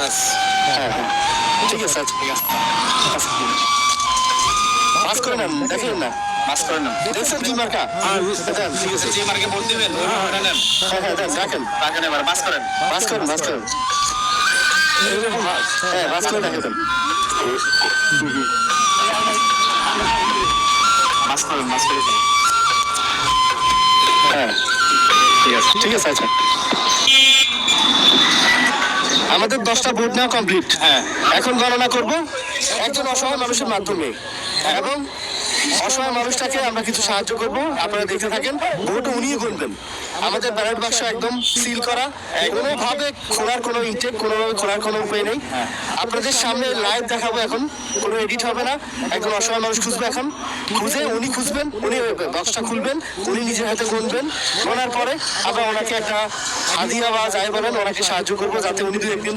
বাস। হ্যাঁ হ্যাঁ ঠিক আছে আচ্ছা ঠিক আছে, পাস করে নেন দেখেন না পাস করে নেন। দেখছেন কি মার্কা দেন ঠিক আছে যে মার্কে ভোট দিবেন ওটা নেন। হ্যাঁ হ্যাঁ দেন রাখেন টাকা নেবার পাস করেন। বাস করেন হ্যাঁ বাস করে দেখে দেন পাস করেন, পাস করে দেন। হ্যাঁ ঠিক আছে। ঠিক আছে আচ্ছা আমাদের 10টা ভোট নেওয়া কমপ্লিট হ্যাঁ, এখন গণনা করব একজন অসহায় মানুষের মাধ্যমে এবং অসহায় মানুষটাকে আমরা কিছু সাহায্য করব আপনারা দেখতে থাকেন ভোট উনিই গুনবেন আমাদের ব্যালট বাক্স একদম সিল করা কোনোভাবে খোলার কোনো ইনটেক কোনোভাবে খোলার কোনো উপায় নেই আপনাদের সামনে লাইভ দেখাবো এখন কোনো এডিট হবে না একজন অসহায় মানুষ খুঁজবে এখন খুঁজে উনি খুঁজবেন উনি বক্সটা খুলবেন উনি নিজের হাতে গুনবেন গোনার পরে আমরা ওনাকে একটা হাদিয়া বা যাই বলেন ওনাকে সাহায্য করবো যাতে উনি দু একদিন